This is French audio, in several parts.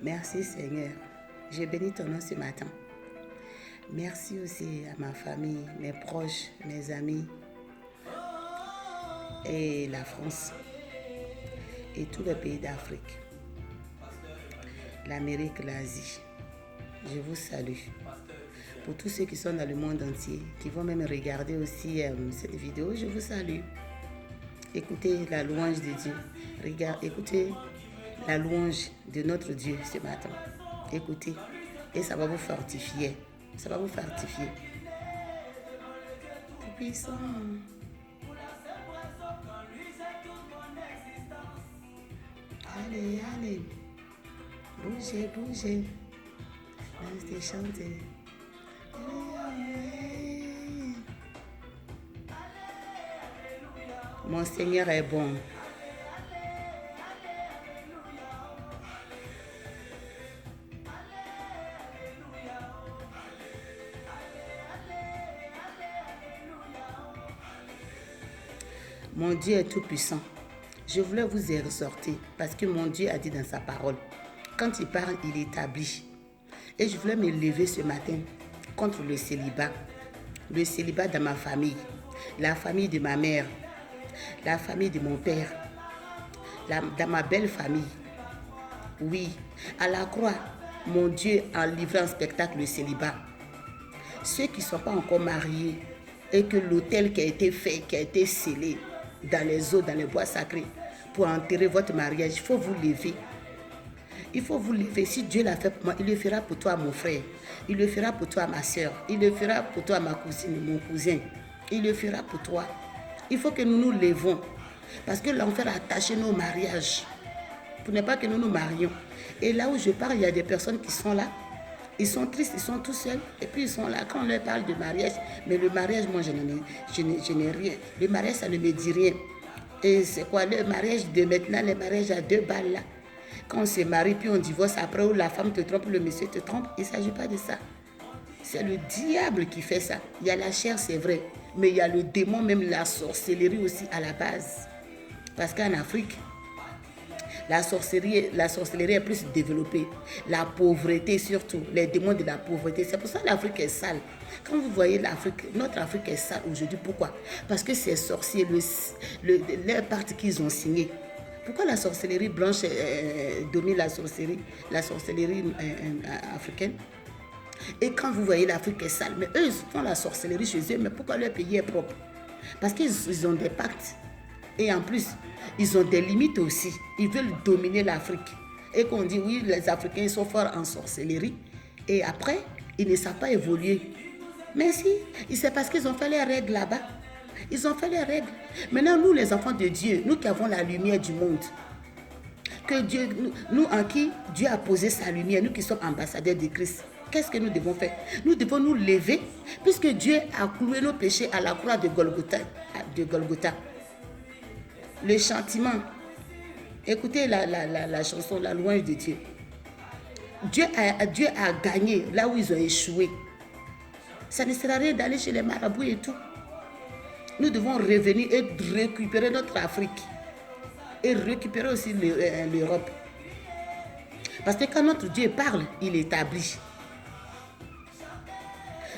Merci Seigneur. Je bénis ton nom ce matin. Merci aussi à ma famille, mes proches, mes amis et la France et tous les pays d'Afrique, l'Amérique, l'Asie. Je vous salue. Pour tous ceux qui sont dans le monde entier, qui vont même regarder aussi cette vidéo, je vous salue. Écoutez la louange de Dieu. Écoutez la louange de notre Dieu ce matin. Écoutez. Et ça va vous fortifier. Ça va vous fortifier. Puissant. Allez, allez. Bougez, bougez. Restez chanter. Mon Seigneur est bon. Mon Dieu est tout puissant. Je voulais vous exhorter parce que mon Dieu a dit dans sa parole, quand il parle, il établit. Et je voulais me lever ce matin contre le célibat. Le célibat dans ma famille, la famille de ma mère, la famille de mon père, dans ma belle famille. Oui, à la croix, mon Dieu a livré en spectacle le célibat. Ceux qui ne sont pas encore mariés et que l'autel qui a été fait, qui a été scellé dans les eaux, dans les bois sacrés, pour enterrer votre mariage, il faut vous lever. Il faut vous lever. Si Dieu l'a fait pour moi, il le fera pour toi, mon frère. Il le fera pour toi, ma soeur. Il le fera pour toi, ma cousine, mon cousin. Il le fera pour toi. Il faut que nous nous levons. Parce que l'enfer a attaché nos mariages. Pour ne pas que nous nous marions. Et là où je parle, il y a des personnes qui sont là. Ils sont tristes, ils sont tout seuls. Et puis ils sont là. Quand on leur parle de mariage, mais le mariage, moi, je n'ai rien. Le mariage, ça ne me dit rien. Et c'est quoi le mariage de maintenant, les mariages à 2 balles là. Quand on se marie, puis on divorce après, où la femme te trompe, le monsieur te trompe, il ne s'agit pas de ça. C'est le diable qui fait ça. Il y a la chair, c'est vrai, mais il y a le démon, même la sorcellerie aussi à la base. Parce qu'en Afrique, la sorcellerie est plus développée. La pauvreté surtout, les démons de la pauvreté. C'est pour ça que l'Afrique est sale. Quand vous voyez l'Afrique, notre Afrique est sale aujourd'hui. Pourquoi? Parce que ces sorciers, leur parti qu'ils ont signé. Pourquoi la sorcellerie blanche domine la sorcellerie africaine? Et quand vous voyez l'Afrique est sale, mais eux, ils font la sorcellerie chez eux, mais pourquoi leur pays est propre? Parce qu'ils ont des pactes. Et en plus, ils ont des limites aussi. Ils veulent dominer l'Afrique. Et qu'on dit, oui, les Africains ils sont forts en sorcellerie. Et après, ils ne savent pas évoluer. Mais si, c'est parce qu'ils ont fait les règles là-bas. Ils ont fait les règles. Maintenant, nous, les enfants de Dieu, nous qui avons la lumière du monde, que Dieu, nous en qui Dieu a posé sa lumière, nous qui sommes ambassadeurs de Christ, qu'est-ce que nous devons faire? Nous devons nous lever, puisque Dieu a cloué nos péchés à la croix de Golgotha. Le chantiment. Écoutez la chanson, la louange de Dieu. Dieu a gagné là où ils ont échoué. Ça ne sert à rien d'aller chez les marabouts et tout. Nous devons revenir et récupérer notre Afrique. Et récupérer aussi l'Europe. Parce que quand notre Dieu parle, il établit.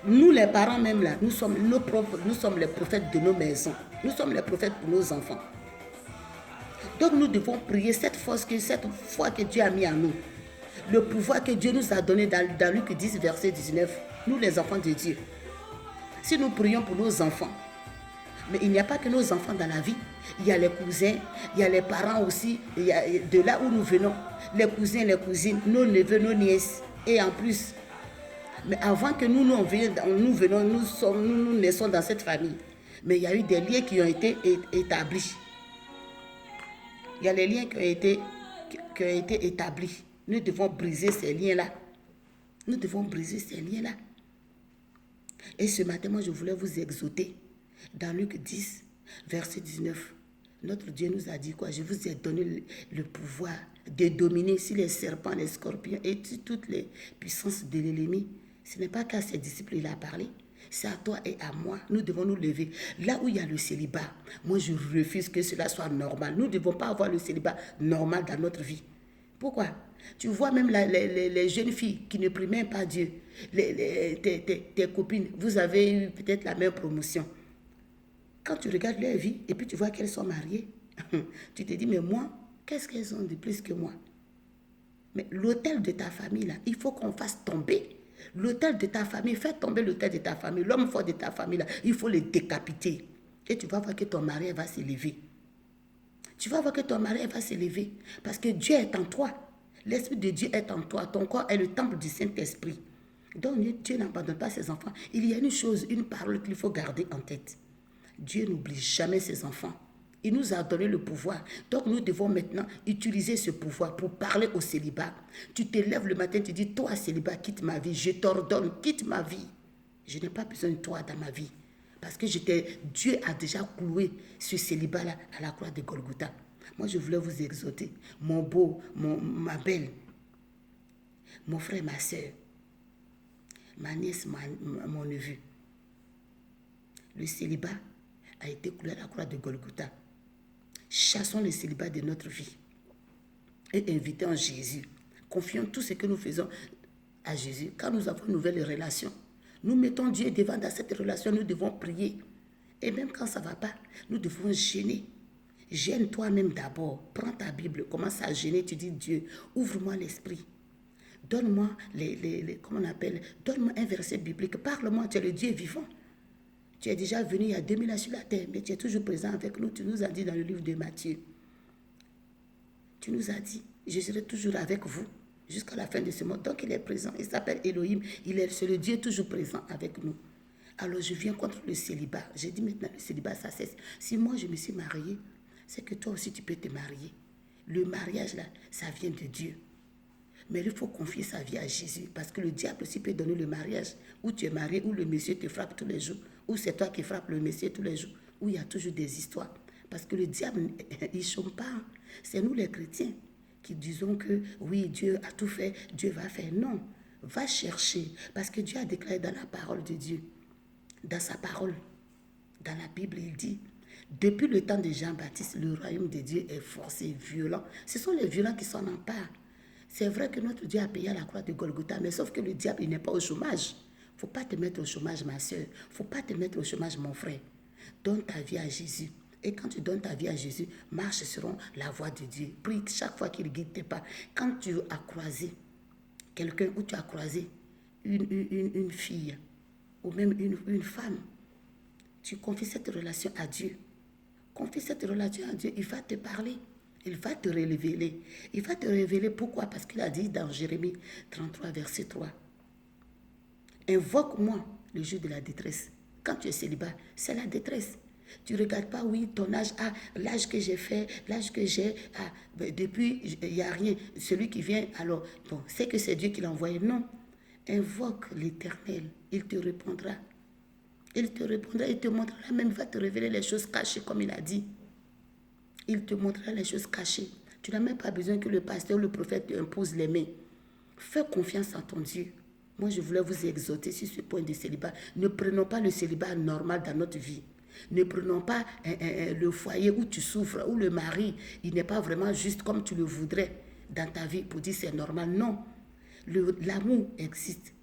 Nous les parents même là, nous sommes les prophètes de nos maisons. Nous sommes les prophètes pour nos enfants. Donc nous devons prier cette foi que Dieu a mis en nous. Le pouvoir que Dieu nous a donné dans Luc 10, verset 19. Nous les enfants de Dieu. Si nous prions pour nos enfants, mais il n'y a pas que nos enfants dans la vie. Il y a les cousins, il y a les parents aussi, il y a de là où nous venons, les cousins, les cousines, nos neveux, nos nièces. Et en plus, mais avant que nous naissons dans cette famille. Mais il y a eu des liens qui ont été établis. Il y a les liens qui ont été établis. Nous devons briser ces liens-là. Nous devons briser ces liens-là. Et ce matin, moi, je voulais vous exhorter. Dans Luc 10, verset 19, notre Dieu nous a dit quoi? Je vous ai donné le pouvoir de dominer sur les serpents, les scorpions et toutes les puissances de l'ennemi. Ce n'est pas qu'à ses disciples il a parlé. C'est à toi et à moi. Nous devons nous lever. Là où il y a le célibat, moi je refuse que cela soit normal. Nous ne devons pas avoir le célibat normal dans notre vie. Pourquoi? Tu vois même les jeunes filles qui ne prient même pas Dieu. Tes copines, vous avez eu peut-être la même promotion. Quand tu regardes leur vie et puis tu vois qu'elles sont mariées, tu te dis, mais moi, qu'est-ce qu'elles ont de plus que moi? Mais l'autel de ta famille, là, il faut qu'on fasse tomber. L'autel de ta famille, fais tomber l'autel de ta famille. L'homme fort de ta famille, là, il faut le décapiter. Et tu vas voir que ton mari va s'élever. Tu vas voir que ton mari va s'élever. Parce que Dieu est en toi. L'Esprit de Dieu est en toi. Ton corps est le temple du Saint-Esprit. Donc Dieu n'abandonne pas ses enfants. Il y a une chose, une parole qu'il faut garder en tête. Dieu n'oublie jamais ses enfants. Il nous a donné le pouvoir. Donc nous devons maintenant utiliser ce pouvoir pour parler au célibat. Tu te lèves le matin, tu dis, toi célibat, quitte ma vie. Je t'ordonne, quitte ma vie. Je n'ai pas besoin de toi dans ma vie. Parce que Dieu a déjà cloué ce célibat-là à la croix de Golgotha. Moi, je voulais vous exhorter. Mon beau, ma belle, mon frère, ma soeur, ma nièce, mon neveu. Le célibat a été cloué à la croix de Golgotha. Chassons le célibat de notre vie et invitons Jésus. Confions tout ce que nous faisons à Jésus. Quand nous avons une nouvelle relation, nous mettons Dieu devant dans cette relation, nous devons prier. Et même quand ça ne va pas, nous devons gêner. Gêne toi-même d'abord. Prends ta Bible, commence à gêner. Tu dis, Dieu, ouvre-moi l'esprit. Donne-moi comment on appelle, donne-moi un verset biblique. Parle-moi, tu es le Dieu vivant. Tu es déjà venu il y a 2000 ans sur la terre, mais tu es toujours présent avec nous. Tu nous as dit dans le livre de Matthieu. Tu nous as dit, je serai toujours avec vous jusqu'à la fin de ce monde. Donc il est présent. Il s'appelle Elohim. C'est le Dieu toujours présent avec nous. Alors je viens contre le célibat. J'ai dit maintenant, le célibat, ça cesse. Si moi je me suis mariée, c'est que toi aussi tu peux te marier. Le mariage là, ça vient de Dieu. Mais il faut confier sa vie à Jésus. Parce que le diable aussi peut donner le mariage où tu es marié, où le monsieur te frappe tous les jours, où c'est toi qui frappes le monsieur tous les jours, où il y a toujours des histoires. Parce que le diable, il ne chôme pas. C'est nous les chrétiens qui disons que oui, Dieu a tout fait, Dieu va faire. Non, va chercher. Parce que Dieu a déclaré dans la parole de Dieu, dans sa parole, dans la Bible, il dit, depuis le temps de Jean-Baptiste, le royaume de Dieu est forcé, violent. Ce sont les violents qui s'en emparent. C'est vrai que notre Dieu a payé à la croix de Golgotha, mais sauf que le diable, il n'est pas au chômage. Il ne faut pas te mettre au chômage, ma soeur. Il ne faut pas te mettre au chômage, mon frère. Donne ta vie à Jésus. Et quand tu donnes ta vie à Jésus, marche sur la voie de Dieu. Prie chaque fois qu'il guide tes pas. Quand tu as croisé quelqu'un ou tu as croisé une fille ou même une femme, tu confies cette relation à Dieu. Confie cette relation à Dieu, il va te parler. Il va te révéler. Il va te révéler pourquoi? Parce qu'il a dit dans Jérémie 33, verset 3. Invoque-moi le jour de la détresse. Quand tu es célibat, c'est la détresse. Tu ne regardes pas, oui, ton âge, l'âge que j'ai fait, l'âge que j'ai, depuis, il n'y a rien. Celui qui vient, alors, bon, c'est que c'est Dieu qui l'a envoyé. Non. Invoque l'Éternel, il te répondra. Il te répondra, il te montrera, même il va te révéler les choses cachées, comme il a dit. Il te montrera les choses cachées. Tu n'as même pas besoin que le pasteur ou le prophète te impose les mains. Fais confiance en ton Dieu. Moi, je voulais vous exhorter sur ce point de célibat. Ne prenons pas le célibat normal dans notre vie. Ne prenons pas le foyer où tu souffres, où le mari, il n'est pas vraiment juste comme tu le voudrais dans ta vie pour dire c'est normal. Non. L'amour existe.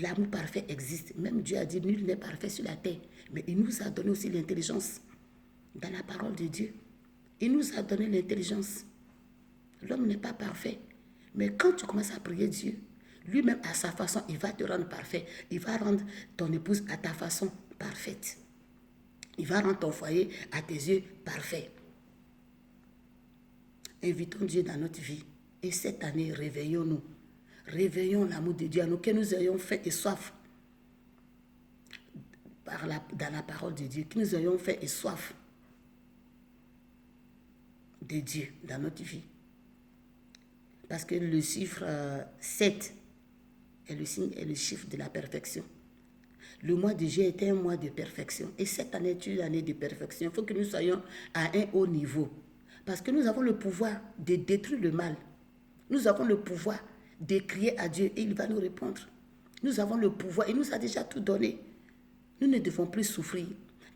L'amour parfait existe. Même Dieu a dit nul n'est parfait sur la terre. Mais il nous a donné aussi l'intelligence dans la parole de Dieu. Il nous a donné l'intelligence. L'homme n'est pas parfait. Mais quand tu commences à prier Dieu, lui-même à sa façon, il va te rendre parfait. Il va rendre ton épouse à ta façon parfaite. Il va rendre ton foyer à tes yeux parfait. Invitons Dieu dans notre vie. Et cette année, réveillons-nous. Réveillons l'amour de Dieu à nous, que nous ayons faim et soif dans la parole de Dieu, que nous ayons faim et soif de Dieu dans notre vie. Parce que le chiffre 7 est le signe et le chiffre de la perfection. Le mois de juillet était un mois de perfection. Et cette année est une année de perfection. Il faut que nous soyons à un haut niveau. Parce que nous avons le pouvoir de détruire le mal. Nous avons le pouvoir de crier à Dieu et il va nous répondre. Nous avons le pouvoir. Il nous a déjà tout donné. Nous ne devons plus souffrir.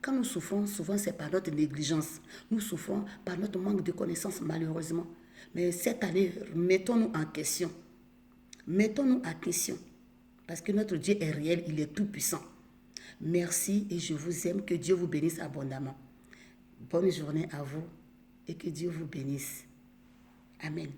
Quand nous souffrons, souvent c'est par notre négligence. Nous souffrons par notre manque de connaissance, malheureusement. Mais cette année, mettons-nous en question. Mettons-nous à question. Parce que notre Dieu est réel, il est tout puissant. Merci et je vous aime. Que Dieu vous bénisse abondamment. Bonne journée à vous et que Dieu vous bénisse. Amen.